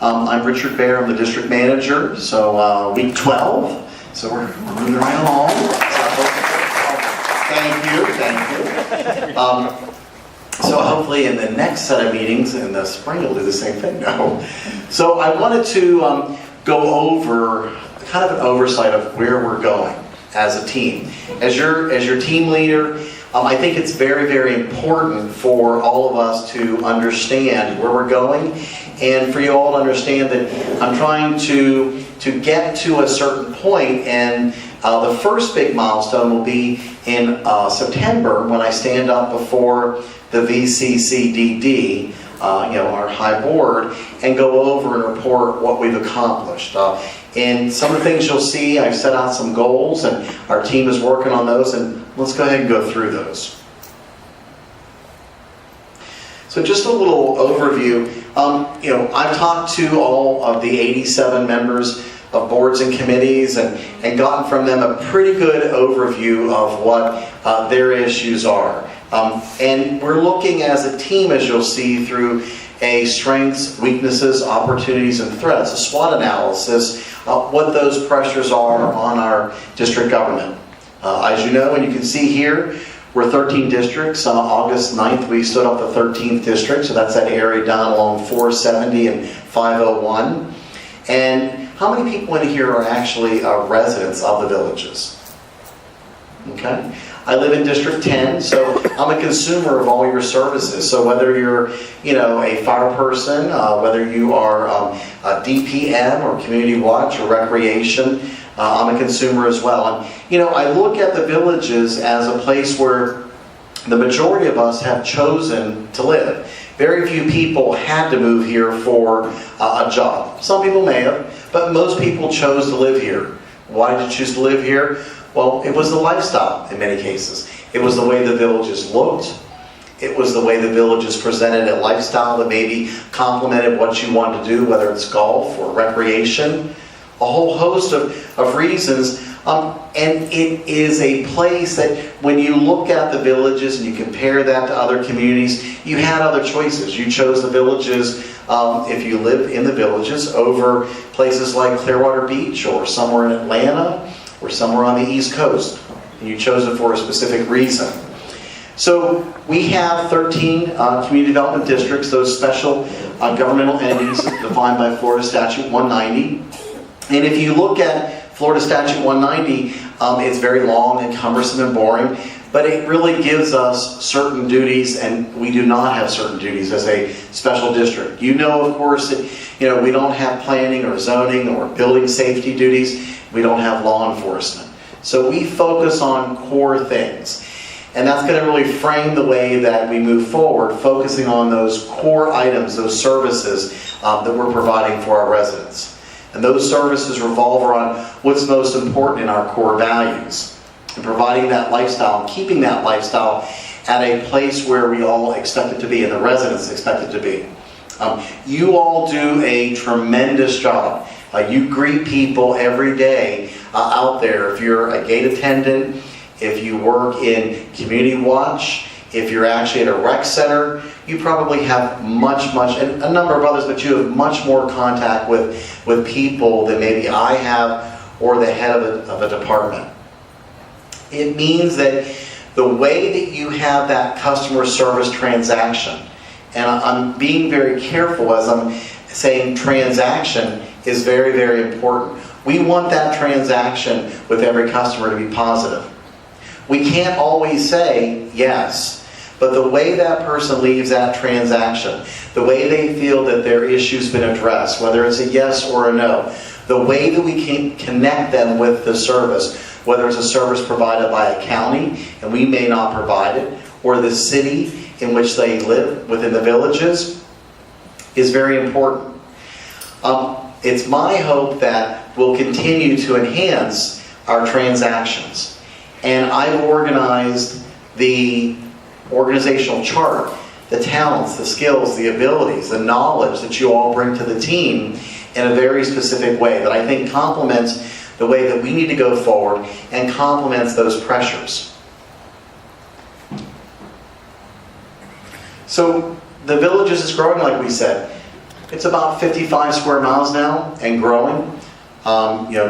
I'm Richard Baer, I'm the district manager, so week 12, so we're moving right along. Thank you. So hopefully in the next set of meetings in the spring we'll do the same thing. No. So I wanted to go over kind of an oversight of where we're going as a team. As your team leader, I think it's very, very important for all of us to understand where we're going, and for you all to understand that I'm trying to get to a certain point, and the first big milestone will be in September when I stand up before the VCCDD, our high board, and go over and report what we've accomplished. And some of the things you'll see, I've set out some goals, and our team is working on those, and let's go ahead and go through those. So just a little overview. I've talked to all of the 87 members of boards and committees and gotten from them a pretty good overview of what their issues are. And we're looking as a team, as you'll see, through a strengths, weaknesses, opportunities, and threats, a SWOT analysis, what those pressures are on our district government. As you know, and you can see here, we're 13 districts. On August 9th, we stood up the 13th district, so that's that area down along 470 and 501. And how many people in here are actually residents of the villages? Okay. I live in District 10, so I'm a consumer of all your services. So whether you're, a fire person, whether you are a DPM or Community Watch or Recreation, I'm a consumer as well. And, I look at the villages as a place where the majority of us have chosen to live. Very few people had to move here for a job. Some people may have, but most people chose to live here. Why did you choose to live here? Well, it was the lifestyle in many cases. It was the way the villages looked. It was the way the villages presented a lifestyle that maybe complemented what you wanted to do, whether it's golf or recreation, a whole host of reasons. And it is a place that when you look at the villages and you compare that to other communities, you had other choices. You chose the villages, if you live in the villages, over places like Clearwater Beach or somewhere in Atlanta, or somewhere on the East Coast, and you chose it for a specific reason. So we have 13 community development districts, those special governmental entities defined by Florida Statute 190. And if you look at Florida Statute 190, it's very long and cumbersome and boring, but it really gives us certain duties, and we do not have certain duties as a special district. Of course, that we don't have planning or zoning or building safety duties. We don't have law enforcement. So we focus on core things. And that's going to really frame the way that we move forward, focusing on those core items, those services that we're providing for our residents. And those services revolve around what's most important in our core values, and providing that lifestyle and keeping that lifestyle at a place where we all expect it to be and the residents expect it to be. You all do a tremendous job. You greet people every day out there. If you're a gate attendant, if you work in Community Watch, if you're actually at a rec center, you probably have and a number of others, but you have much more contact with people than maybe I have or the head of a department. It means that the way that you have that customer service transaction, and I'm being very careful as I'm saying transaction, is very, very important. We want that transaction with every customer to be positive. We can't always say yes, but the way that person leaves that transaction, the way they feel that their issue's been addressed, whether it's a yes or a no, the way that we can connect them with the service, whether it's a service provided by a county, and we may not provide it, or the city in which they live within the villages, is very important. It's my hope that we'll continue to enhance our transactions. And I've organized the organizational chart, the talents, the skills, the abilities, the knowledge that you all bring to the team in a very specific way that I think complements the way that we need to go forward and complements those pressures. So the villages is growing, like we said. It's about 55 square miles now and growing.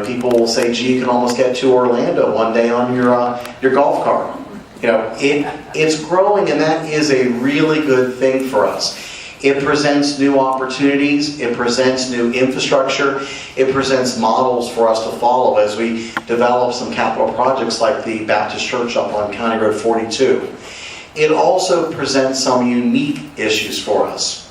People will say, gee, you can almost get to Orlando one day on your golf cart. It's growing, and that is a really good thing for us. It presents new opportunities, it presents new infrastructure, it presents models for us to follow as we develop some capital projects like the Baptist Church up on County Road 42. It also presents some unique issues for us.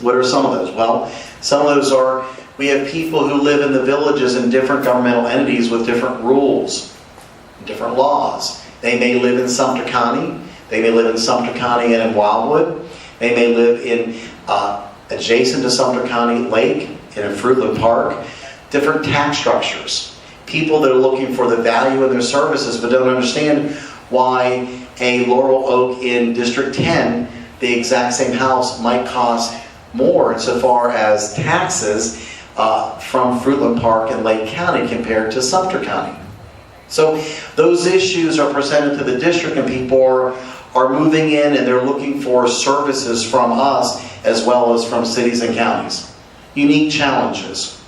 What are some of those? Well, some of those are, we have people who live in the villages in different governmental entities with different rules, different laws. They may live in Sumter County, they may live in Sumter County and in Wildwood. They may live in adjacent to Sumter County Lake and in Fruitland Park. Different tax structures. People that are looking for the value in their services but don't understand why a Laurel Oak in District 10, the exact same house, might cost more insofar as taxes from Fruitland Park and Lake County compared to Sumter County. So those issues are presented to the district, and people are moving in and they're looking for services from us as well as from cities and counties. Unique challenges.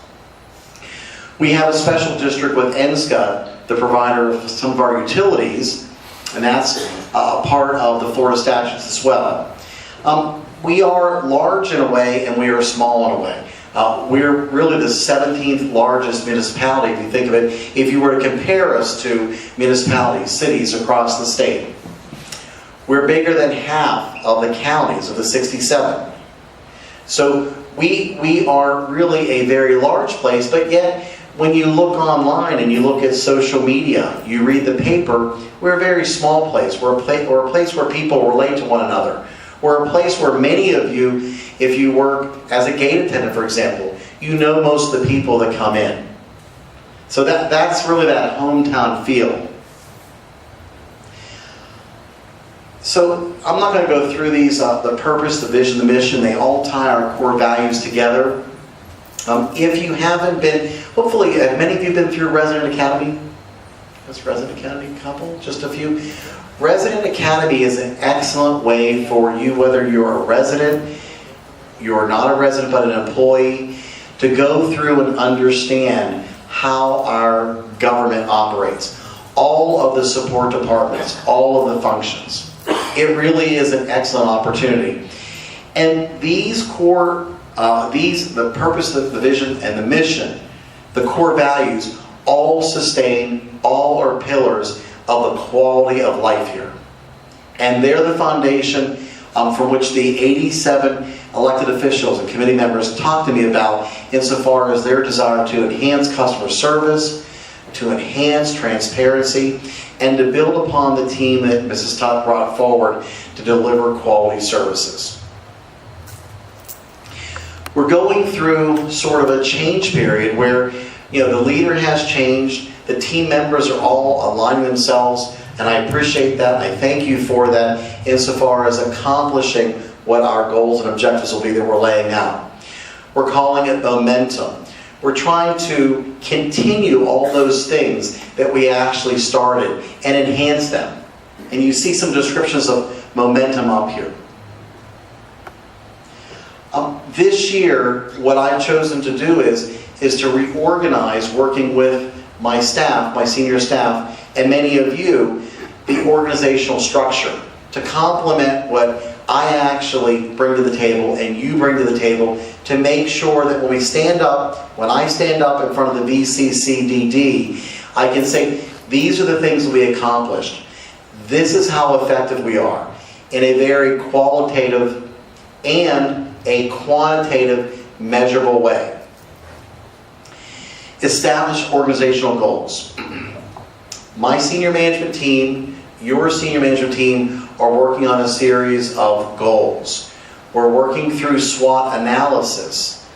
We have a special district with NSCA, the provider of some of our utilities, and that's part of the Florida statutes as well. We are large in a way and we are small in a way. We're really the 17th largest municipality, if you think of it, if you were to compare us to municipalities, cities across the state. We're bigger than half of the counties of the 67. So we are really a very large place, but yet when you look online and you look at social media, you read the paper, we're a very small place. We're a place where people relate to one another. We're a place where many of you, if you work as a gate attendant, for example, you know most of the people that come in. So that's really that hometown feel. So I'm not going to go through these, the purpose, the vision, the mission. They all tie our core values together. If you haven't been, hopefully, have many of you been through Resident Academy? This Resident Academy couple? Just a few? Resident Academy is an excellent way for you, whether you're a resident, you're not a resident but an employee, to go through and understand how our government operates. All of the support departments, all of the functions. It really is an excellent opportunity. And these core, the purpose, the vision, and the mission, the core values, all sustain, all are pillars of the quality of life here. And they're the foundation from which the 87 elected officials and committee members talk to me about insofar as their desire to enhance customer service, to enhance transparency, and to build upon the team that Mrs. Todd brought forward to deliver quality services. We're going through sort of a change period where the leader has changed, the team members are all aligning themselves, and I appreciate that, and I thank you for that insofar as accomplishing what our goals and objectives will be that we're laying out. We're calling it momentum. We're trying to continue all those things that we actually started and enhance them. And you see some descriptions of momentum up here. This year, what I've chosen to do is to reorganize, working with my staff, my senior staff, and many of you, the organizational structure to complement what I actually bring to the table and you bring to the table to make sure that when I stand up in front of the VCCDD, I can say, these are the things that we accomplished. This is how effective we are in a very qualitative and a quantitative, measurable way. Establish organizational goals. My senior management team, your senior management team are working on a series of goals. We're working through SWOT analysis,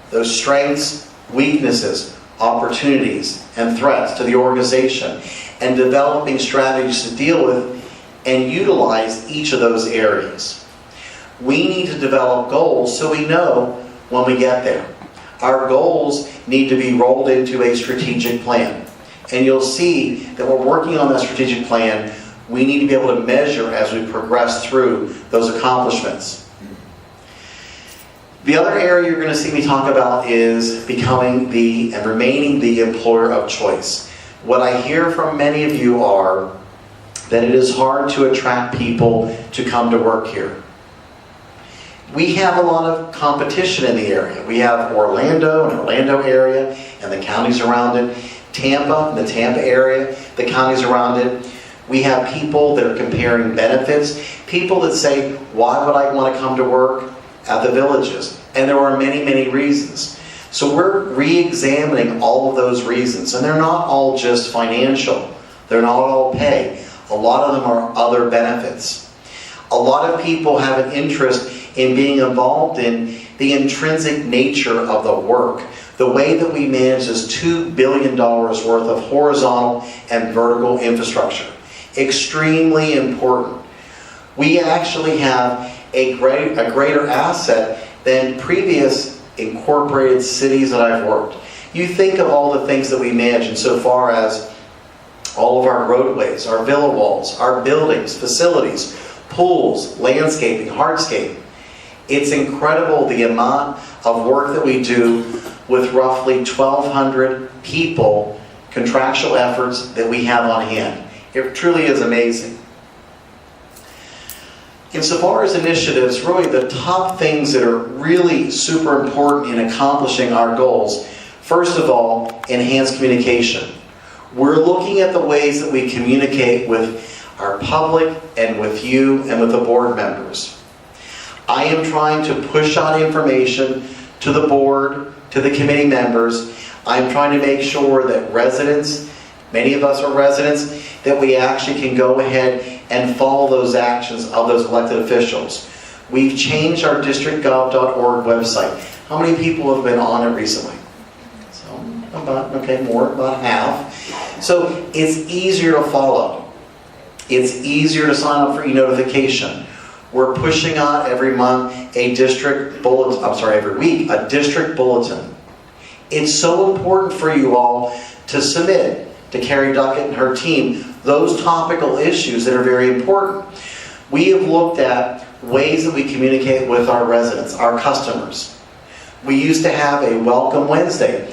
those strengths, weaknesses, opportunities, and threats to the organization, and developing strategies to deal with and utilize each of those areas. We need to develop goals so we know when we get there. Our goals need to be rolled into a strategic plan. And you'll see that we're working on that strategic plan. We need to be able to measure as we progress through those accomplishments. The other area you're going to see me talk about is becoming and remaining the employer of choice. What I hear from many of you are that it is hard to attract people to come to work here. We have a lot of competition in the area. We have Orlando and Orlando area and the counties around it, Tampa and the Tampa area, the counties around it. We have people that are comparing benefits, people that say, why would I want to come to work at the Villages? And there are many, many reasons. So we're re-examining all of those reasons, and they're not all just financial. They're not all pay. A lot of them are other benefits. A lot of people have an interest in being involved in the intrinsic nature of the work. The way that we manage this $2 billion worth of horizontal and vertical infrastructure. Extremely important. We actually have a greater asset than previous incorporated cities that I've worked. You think of all the things that we manage insofar as all of our roadways, our villa walls, our buildings, facilities, pools, landscaping, hardscape. It's incredible the amount of work that we do with roughly 1,200 people, contractual efforts that we have on hand. It truly is amazing. Insofar as initiatives, really the top things that are really super important in accomplishing our goals, first of all, enhanced communication. We're looking at the ways that we communicate with our public and with you and with the board members. I am trying to push out information to the board, to the committee members. I'm trying to make sure that residents, many of us are residents, that we actually can go ahead and follow those actions of those elected officials. We've changed our districtgov.org website. How many people have been on it recently? So, about half. So it's easier to follow. It's easier to sign up for e-notification. We're pushing out every month a district bulletin, every week, a district bulletin. It's so important for you all to submit to Carrie Duckett and her team those topical issues that are very important. We have looked at ways that we communicate with our residents, our customers. We used to have a Welcome Wednesday,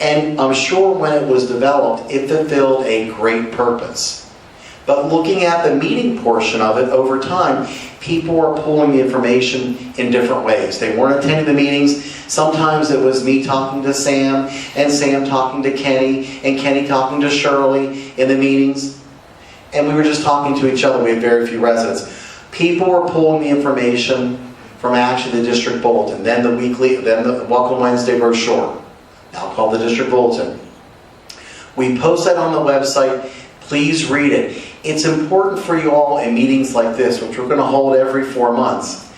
and I'm sure when it was developed, it fulfilled a great purpose. But looking at the meeting portion of it over time, people are pulling the information in different ways. They weren't attending the meetings. Sometimes it was me talking to Sam, and Sam talking to Kenny, and Kenny talking to Shirley in the meetings. And we were just talking to each other. We had very few residents. People were pulling the information from actually the district bulletin, then the Welcome Wednesday brochure, now called the district bulletin. We post that on the website. Please read it. It's important for you all in meetings like this, which we're going to hold every 4 months,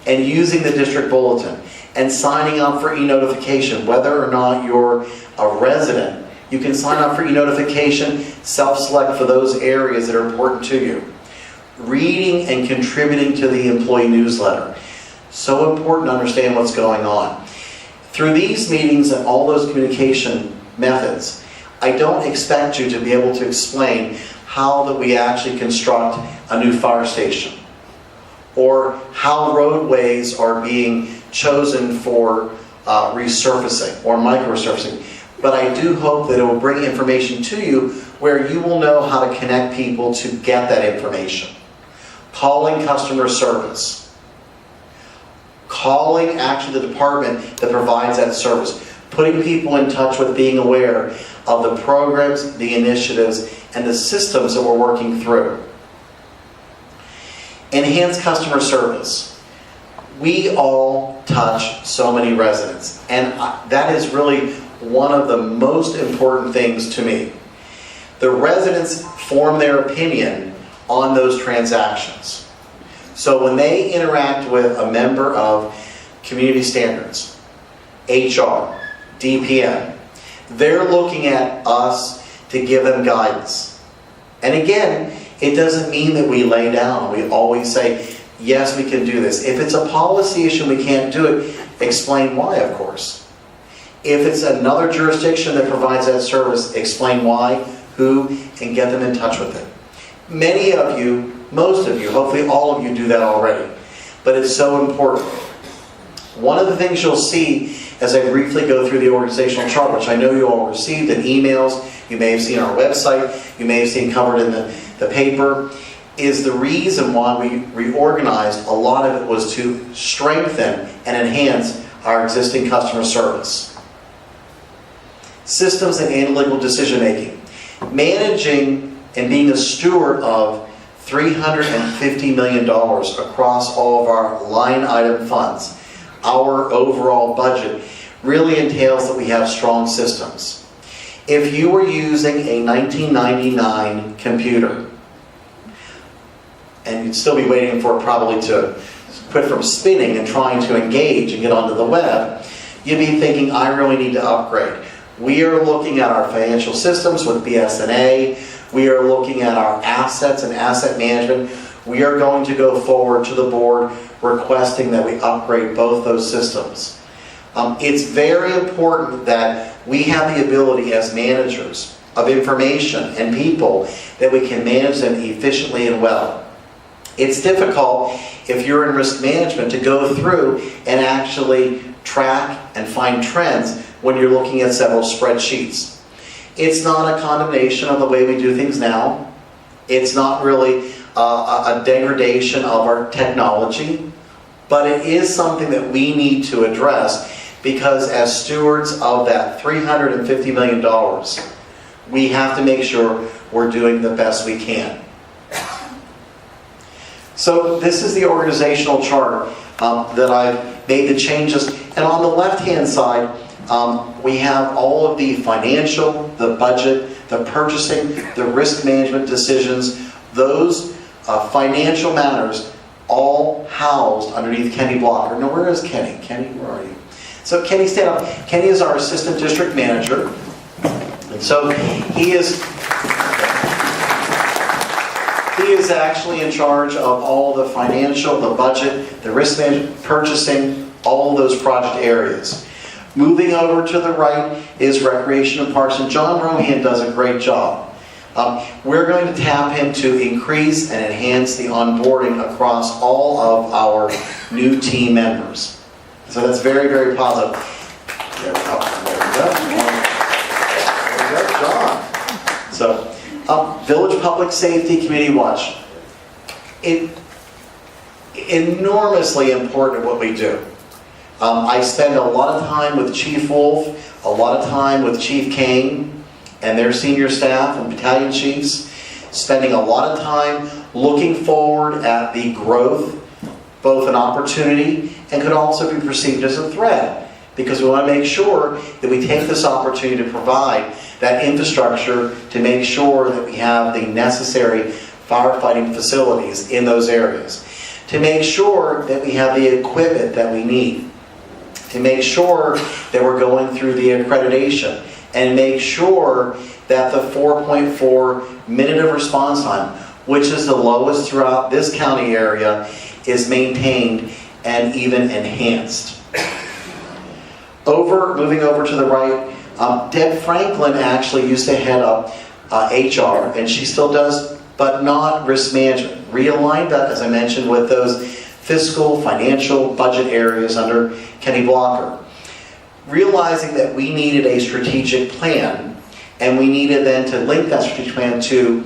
and using the district bulletin and signing up for e-notification, whether or not you're a resident. You can sign up for e-notification, self-select for those areas that are important to you. Reading and contributing to the employee newsletter. So important to understand what's going on. Through these meetings and all those communication methods, I don't expect you to be able to explain how that we actually construct a new fire station, or how roadways are being chosen for resurfacing or microsurfacing. But I do hope that it will bring information to you where you will know how to connect people to get that information. Calling customer service. Calling actually the department that provides that service. Putting people in touch with being aware of the programs, the initiatives, and the systems that we're working through. Enhanced customer service. We all touch so many residents, and that is really one of the most important things to me. The residents form their opinion on those transactions. So when they interact with a member of Community Standards, HR, DPM, they're looking at us to give them guidance. And again, it doesn't mean that we lay down. We always say, yes, we can do this. If it's a policy issue and we can't do it, explain why, of course. If it's another jurisdiction that provides that service, explain why, who, and get them in touch with it. Many of you, most of you, hopefully all of you do that already. But it's so important. One of the things you'll see as I briefly go through the organizational chart, which I know you all received in emails, you may have seen on our website, you may have seen covered in the paper, is the reason why we reorganized. A lot of it was to strengthen and enhance our existing customer service. Systems and analytical decision making. Managing and being a steward of $350 million across all of our line item funds. Our overall budget really entails that we have strong systems. If you were using a 1999 computer, and you'd still be waiting for it probably to quit from spinning and trying to engage and get onto the web, you'd be thinking, I really need to upgrade. We are looking at our financial systems with BS&A. We are looking at our assets and asset management. We are going to go forward to the board requesting that we upgrade both those systems. It's very important that we have the ability as managers of information and people that we can manage them efficiently and well. It's difficult if you're in risk management to go through and actually track and find trends when you're looking at several spreadsheets. It's not a condemnation of the way we do things now. It's not really a degradation of our technology, but it is something that we need to address because as stewards of that $350 million, we have to make sure we're doing the best we can. So this is the organizational chart that I've made the changes. And on the left-hand side, we have all of the financial, the budget, the purchasing, the risk management decisions, those financial matters all housed underneath Kenny Blocker. Now, where is Kenny? Kenny, where are you? So Kenny, stand up. Kenny is our assistant district manager. And so he is actually in charge of all the financial, the budget, the risk management, purchasing, all those project areas. Moving over to the right is Recreation and Parks, and John Rohan does a great job. We're going to tap him to increase and enhance the onboarding across all of our new team members. So that's very, very positive. There we go. There we go, John. So, Village Public Safety Community Watch. Enormously important what we do. I spend a lot of time with Chief Wolf, a lot of time with Chief Kane and their senior staff and battalion chiefs, spending a lot of time looking forward at the growth, both an opportunity and could also be perceived as a threat, because we want to make sure that we take this opportunity to provide that infrastructure to make sure that we have the necessary firefighting facilities in those areas, to make sure that we have the equipment that we need, to make sure that we're going through the accreditation, and make sure that the 4.4 minute of response time, which is the lowest throughout this county area, is maintained and even enhanced. Moving over to the right, Deb Franklin actually used to head up HR, and she still does, but not risk management. Realigned that, as I mentioned, with those fiscal, financial, budget areas under Kenny Blocker. Realizing that we needed a strategic plan, and we needed then to link that strategic plan to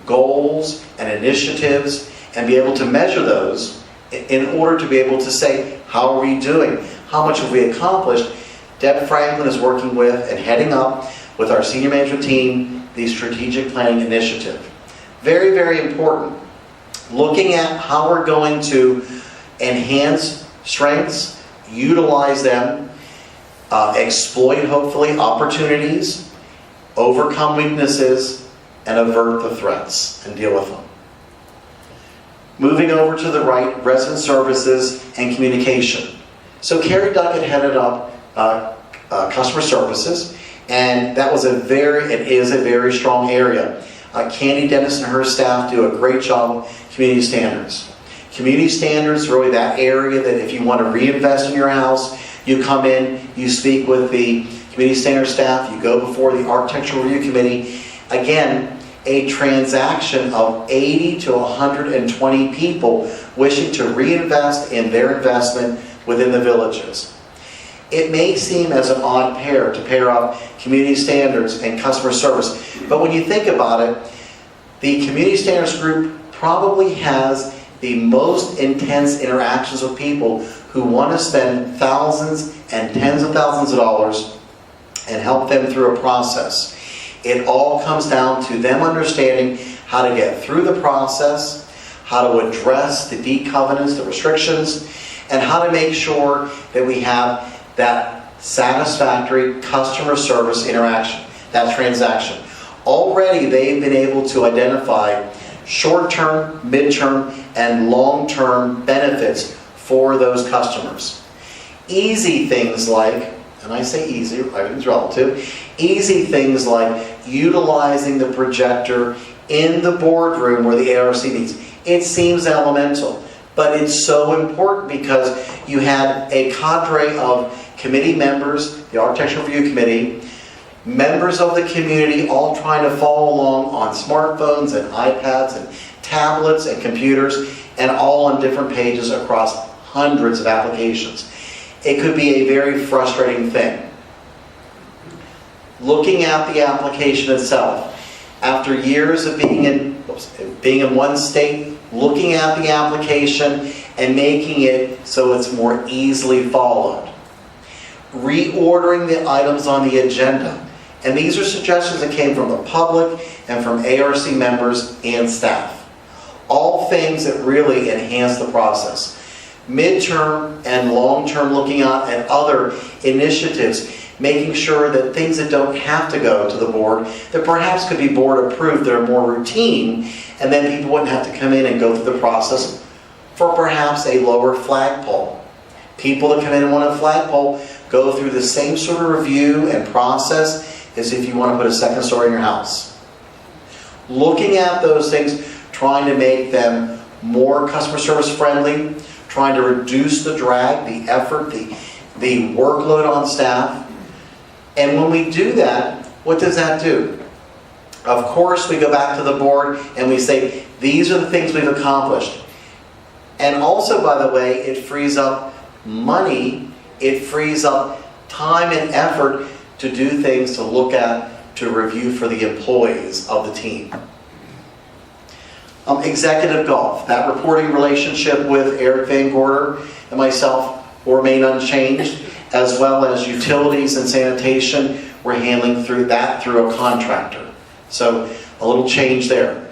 goals and initiatives and be able to measure those in order to be able to say, how are we doing? How much have we accomplished? Deb Franklin is working with and heading up with our senior management team the strategic planning initiative. Very, very important. Looking at how we're going to enhance strengths, utilize them, exploit, hopefully, opportunities, overcome weaknesses, and avert the threats and deal with them. Moving over to the right, resident services and communication. So Carrie Duckett headed up customer services, and that was it is a very strong area. Candy Dennis and her staff do a great job with community standards. Community standards are really that area that if you want to reinvest in your house, you come in, you speak with the community standards staff, you go before the architectural review committee. Again, a transaction of 80 to 120 people wishing to reinvest in their investment within the villages. It may seem as an odd pair to pair up community standards and customer service, but when you think about it, the community standards group probably has the most intense interactions with people who want to spend thousands and tens of thousands of dollars and help them through a process. It all comes down to them understanding how to get through the process, how to address the decovenants, the restrictions, and how to make sure that we have that satisfactory customer service interaction, that transaction. Already they've been able to identify short-term, mid-term, and long-term benefits for those customers. Easy things like, and I say easy, everything's relative, easy things like utilizing the projector in the boardroom where the ARC meets. It seems elemental, but it's so important because you had a cadre of committee members, the Architectural Review Committee, members of the community all trying to follow along on smartphones and iPads and tablets and computers, and all on different pages across hundreds of applications. It could be a very frustrating thing. Looking at the application itself, after years of being in one state, looking at the application and making it so it's more easily followed. Reordering the items on the agenda. And these are suggestions that came from the public and from ARC members and staff. All things that really enhance the process. Midterm and long-term looking at other initiatives, making sure that things that don't have to go to the board, that perhaps could be board approved, that are more routine, and then people wouldn't have to come in and go through the process for perhaps a lower flagpole. People that come in and want a flagpole go through the same sort of review and process as if you want to put a second story in your house. Looking at those things, trying to make them more customer service friendly, trying to reduce the drag, the effort, the workload on staff. And when we do that, what does that do? Of course, we go back to the board and we say, these are the things we've accomplished. And also, by the way, it frees up money, it frees up time and effort to do things, to look at, to review for the employees of the team. Executive golf, that reporting relationship with Eric Van Gorder and myself will remain unchanged, as well as utilities and sanitation, we're handling through a contractor. So a little change there.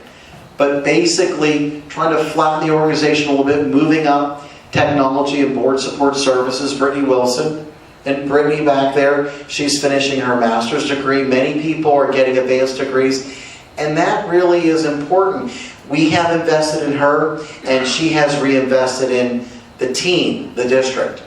But basically, trying to flatten the organization a little bit, moving up technology and board support services, Brittany Wilson. And Brittany back there, she's finishing her master's degree. Many people are getting advanced degrees, and that really is important. We have invested in her, and she has reinvested in the team, the district.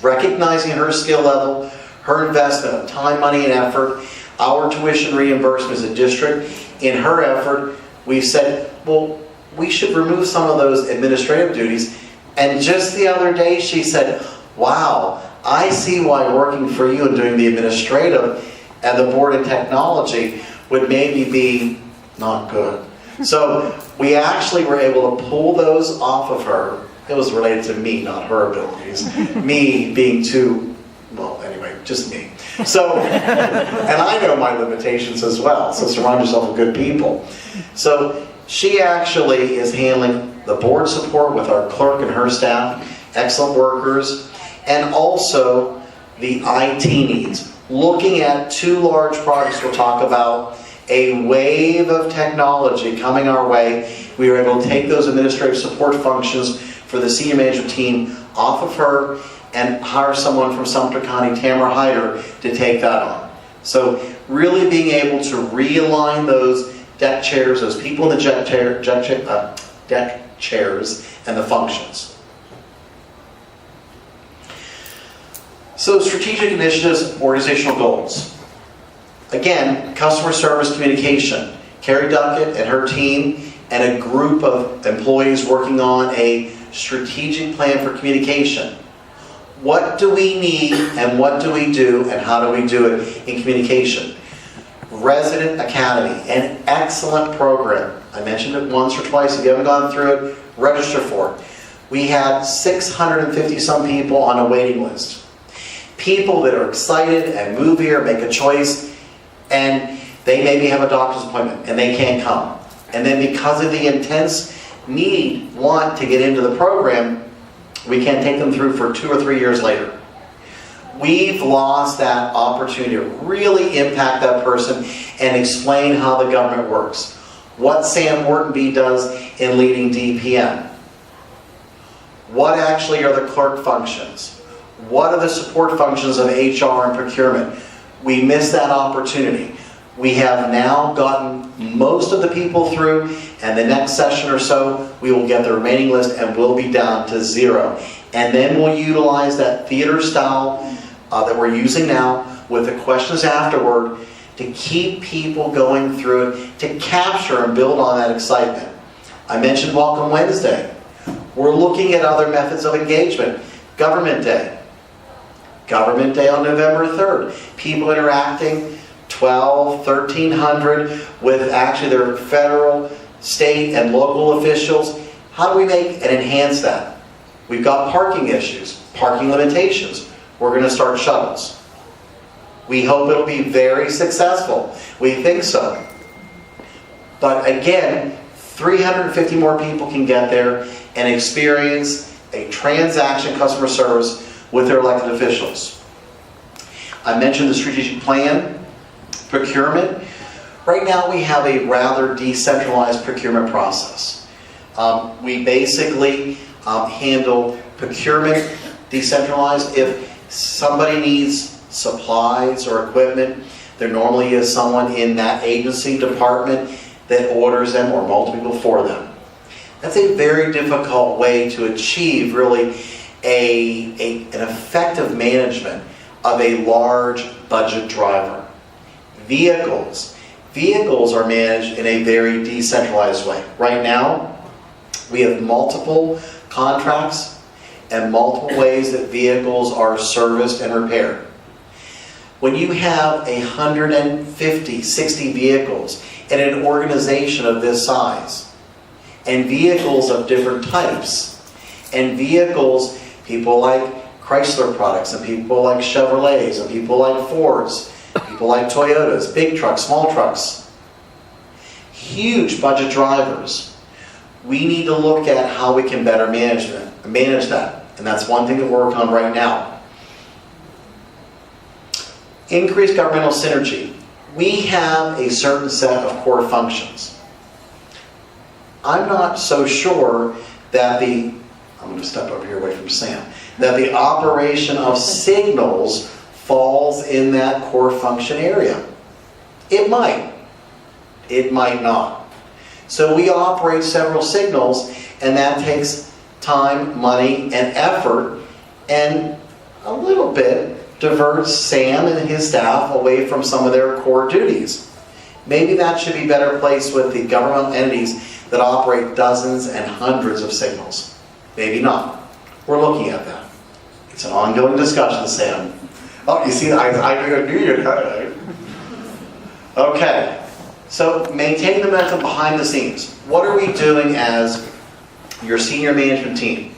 Recognizing her skill level, her investment of time, money, and effort, our tuition reimbursement as a district, in her effort, we've said, well, we should remove some of those administrative duties. And just the other day, she said, wow, I see why working for you and doing the administrative and the board and technology would maybe be not good. So we actually were able to pull those off of her. It was related to me, not her abilities. Me being too, well, anyway, just me. So, and I know my limitations as well, so surround yourself with good people. So she actually is handling the board support with our clerk and her staff, excellent workers, and also the IT needs. Looking at two large projects we'll talk about, a wave of technology coming our way. We were able to take those administrative support functions for the senior management team off of her and hire someone from Sumter County, Tamara Hyder, to take that on. So really being able to realign those deck chairs, those people in the deck chairs, and the functions. So strategic initiatives, organizational goals. Again, customer service communication. Carrie Duckett and her team and a group of employees working on a strategic plan for communication. What do we need and what do we do and how do we do it in communication? Resident Academy, an excellent program. I mentioned it once or twice. If you haven't gone through it, register for it. We had 650 some people on a waiting list. People that are excited and move here, make a choice, and they maybe have a doctor's appointment and they can't come. And then because of the intense want to get into the program, we can't take them through for 2 or 3 years later. We've lost that opportunity to really impact that person and explain how the government works. What Sam Wortenby does in leading DPM. What actually are the clerk functions? What are the support functions of HR and procurement? We missed that opportunity. We have now gotten most of the people through, and the next session or so, we will get the remaining list and we'll be down to 0. And then we'll utilize that theater style that we're using now with the questions afterward to keep people going through it, to capture and build on that excitement. I mentioned Welcome Wednesday. We're looking at other methods of engagement. Government Day. Government Day on November 3rd. People interacting 1,300 with actually their federal, state, and local officials. How do we make and enhance that? We've got parking issues, parking limitations. We're going to start shuttles. We hope it'll be very successful. We think so. But again, 350 more people can get there and experience a transaction customer service with their elected officials. I mentioned the strategic plan, procurement. Right now we have a rather decentralized procurement process. We basically handle procurement decentralized. If somebody needs supplies or equipment, there normally is someone in that agency department that orders them or multiple people for them. That's a very difficult way to achieve really an effective management of a large budget driver. Vehicles are managed in a very decentralized way. Right now, we have multiple contracts and multiple ways that vehicles are serviced and repaired. When you have 150, 60 vehicles in an organization of this size, and vehicles of different types, and vehicles, people like Chrysler products, and people like Chevrolets, and people like Fords, people like Toyotas, big trucks, small trucks, huge budget drivers. We need to look at how we can better manage that. And that's one thing that we're working on right now. Increased governmental synergy. We have a certain set of core functions. I'm not so sure that I'm going to step over here away from Sam, that the operation of signals falls in that core function area. It might. It might not. So we operate several signals, and that takes time, money, and effort, and a little bit diverts Sam and his staff away from some of their core duties. Maybe that should be better placed with the governmental entities that operate dozens and hundreds of signals. Maybe not. We're looking at that. It's an ongoing discussion, Sam. Oh, you see, I knew you'd have it. Okay, so maintain the momentum behind the scenes. What are we doing as your senior management team?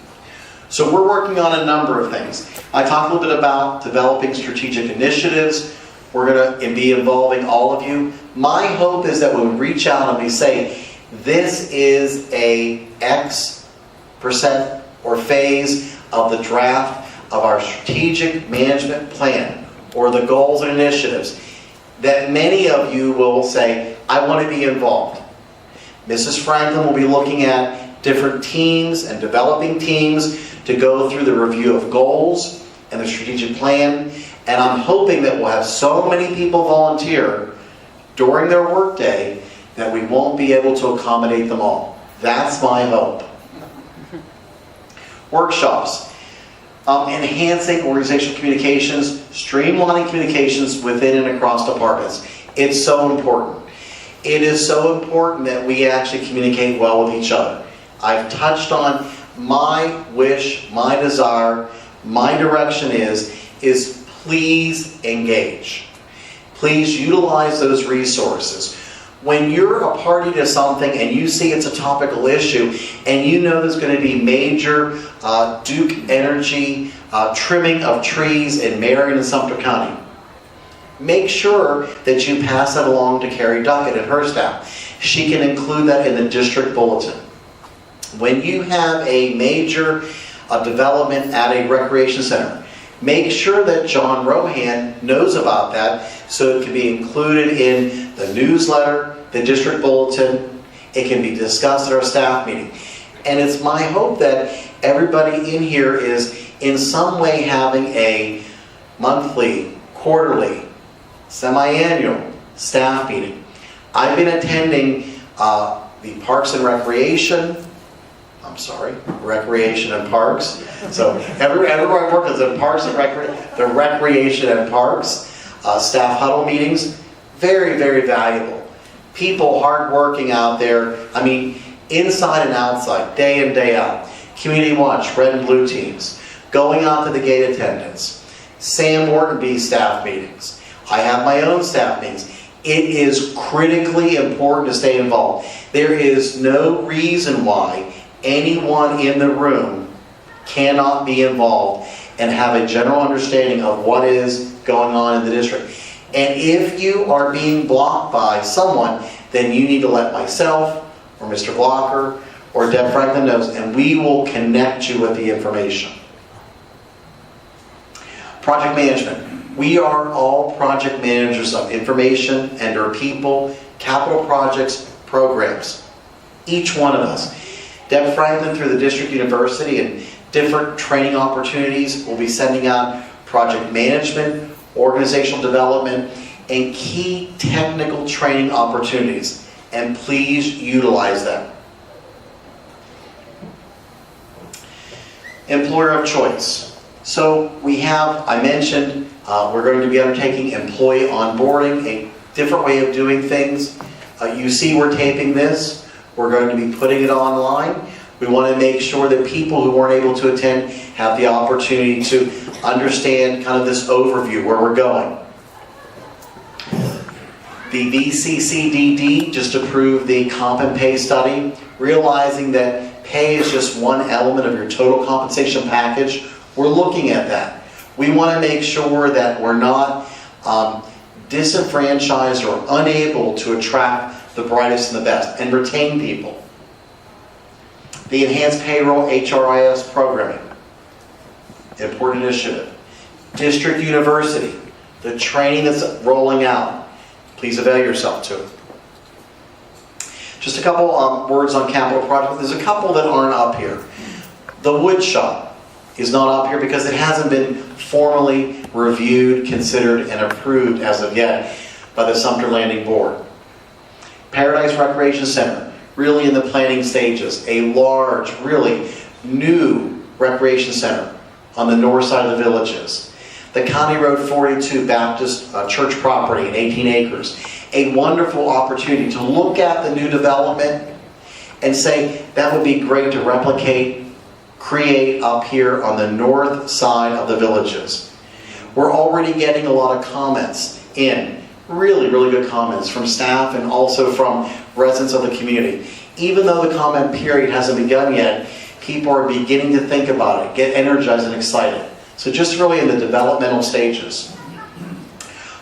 So we're working on a number of things. I talked a little bit about developing strategic initiatives. We're going to be involving all of you. My hope is that when we reach out and we say, this is a X% or phase of the draft of our strategic management plan or the goals and initiatives, that many of you will say, I want to be involved. Mrs. Franklin will be looking at different teams and developing teams to go through the review of goals and the strategic plan. And I'm hoping that we'll have so many people volunteer during their workday that we won't be able to accommodate them all. That's my hope. Workshops. Enhancing organizational communications, streamlining communications within and across departments. It's so important. It is so important that we actually communicate well with each other. I've touched on my wish, my desire, my direction is please engage. Please utilize those resources. When you're a party to something and you see it's a topical issue and you know there's going to be major Duke Energy trimming of trees in Marion and Sumter County, make sure that you pass that along to Carrie Duckett and her staff. She can include that in the district bulletin. When you have a major development at a recreation center, make sure that John Rohan knows about that so it can be included in the newsletter, the district bulletin. It can be discussed at our staff meeting. And it's my hope that everybody in here is in some way having a monthly, quarterly, semi-annual staff meeting. I've been attending the Parks and Recreation, Recreation and Parks. So everywhere I work is in Parks and the Recreation and Parks staff huddle meetings. Very, very valuable. People hardworking out there. I mean, inside and outside, day in, day out. Community Watch, red and blue teams. Going out to the gate attendants. Sam Mortonby staff meetings. I have my own staff meetings. It is critically important to stay involved. There is no reason why anyone in the room cannot be involved and have a general understanding of what is going on in the district. And if you are being blocked by someone, then you need to let myself or Mr. Blocker or Deb Franklin know, and we will connect you with the information. Project management. We are all project managers of information and our people, capital projects, programs. Each one of us. Deb Franklin through the District University and different training opportunities will be sending out project management, organizational development, and key technical training opportunities. And please utilize them. Employer of choice. So we have, I mentioned, we're going to be undertaking employee onboarding, a different way of doing things. You see we're taping this. We're going to be putting it online. We want to make sure that people who weren't able to attend have the opportunity to understand kind of this overview, where we're going. The VCCDD just approved the comp and pay study, realizing that pay is just one element of your total compensation package. We're looking at that. We want to make sure that we're not disenfranchised or unable to attract the brightest and the best and retain people. The Enhanced Payroll HRIS programming, important initiative. District University, the training that's rolling out. Please avail yourself to it. Just a couple words on capital projects. There's a couple that aren't up here. The wood shop is not up here because it hasn't been formally reviewed, considered, and approved as of yet by the Sumter Landing Board. Paradise Recreation Center, really in the planning stages. A large, really new recreation center on the north side of the Villages. The County Road 42 Baptist Church property in 18 acres. A wonderful opportunity to look at the new development and say that would be great to replicate, create up here on the north side of the Villages. We're already getting a lot of comments in, really, really good comments from staff and also from residents of the community. Even though the comment period hasn't begun yet, people are beginning to think about it, get energized and excited. So just really in the developmental stages.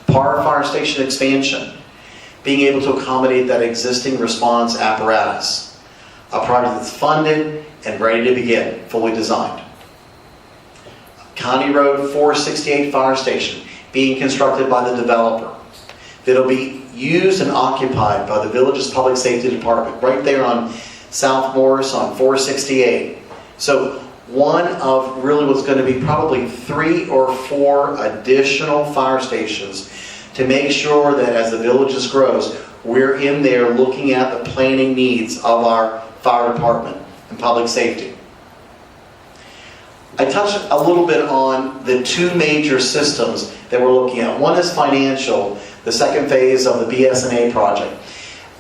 Parr Fire Station expansion, being able to accommodate that existing response apparatus. A project that's funded and ready to begin, fully designed. County Road 468 Fire Station, being constructed by the developer. That'll be used and occupied by the Villages Public Safety Department, right there on South Morris on 468. So one of really what's going to be probably 3 or 4 additional fire stations to make sure that as the Villages grows, we're in there looking at the planning needs of our fire department and public safety. I touched a little bit on the 2 major systems that we're looking at. One is financial, the second phase of the BS&A project.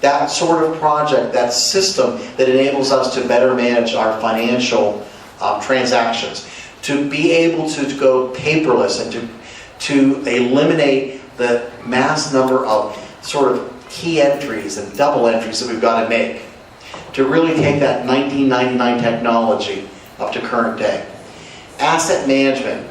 That sort of project, that system that enables us to better manage our financial transactions, to be able to go paperless and to eliminate the mass number of sort of key entries and double entries that we've got to make to really take that 1999 technology up to current day. Asset management,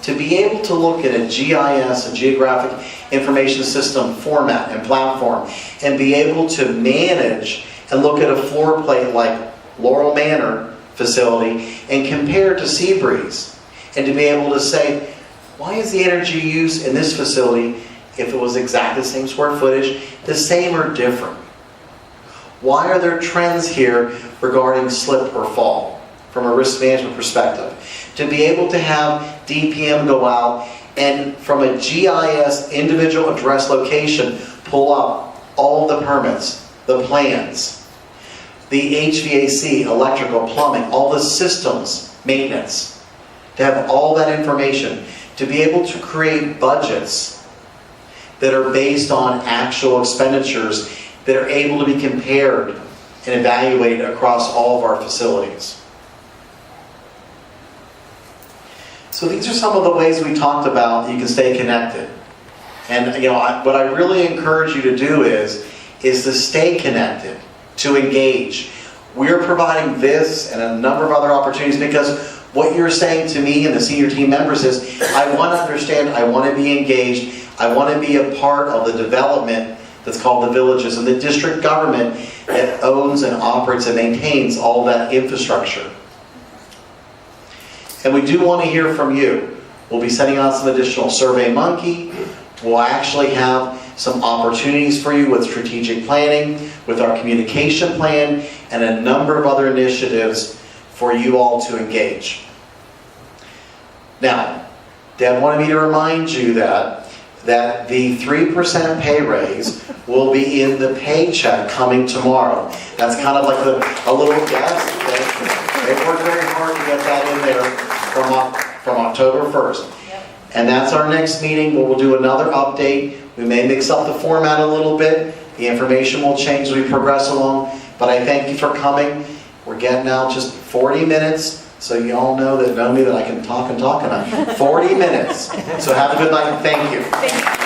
to be able to look at a GIS, a Geographic Information System format and platform, and be able to manage and look at a floor plate like Laurel Manor facility and compare it to Seabreeze, and to be able to say, why is the energy use in this facility, if it was exactly the same square footage, the same or different? Why are there trends here regarding slip or fall from a risk management perspective? To be able to have DPM go out and from a GIS individual address location pull up all the permits, the plans, the HVAC, electrical, plumbing, all the systems, maintenance, to have all that information, to be able to create budgets that are based on actual expenditures that are able to be compared and evaluated across all of our facilities. So these are some of the ways we talked about you can stay connected. And what I really encourage you to do is to stay connected, to engage. We're providing this and a number of other opportunities because what you're saying to me and the senior team members is, I want to understand, I want to be engaged, I want to be a part of the development that's called the villages and the district government that owns and operates and maintains all that infrastructure. And we do want to hear from you. We'll be sending out some additional SurveyMonkey. We'll actually have some opportunities for you with strategic planning, with our communication plan, and a number of other initiatives for you all to engage. Now, Deb wanted me to remind you that the 3% pay raise will be in the paycheck coming tomorrow. That's kind of like a little guess. They worked very hard to get that in there from October 1st. Yep. And that's our next meeting where we'll do another update. We may mix up the format a little bit. The information will change as we progress along. But I thank you for coming. We're getting out just 40 minutes. So you all know me that I can talk and talk. 40 minutes. So have a good night. Thank you. Thank you.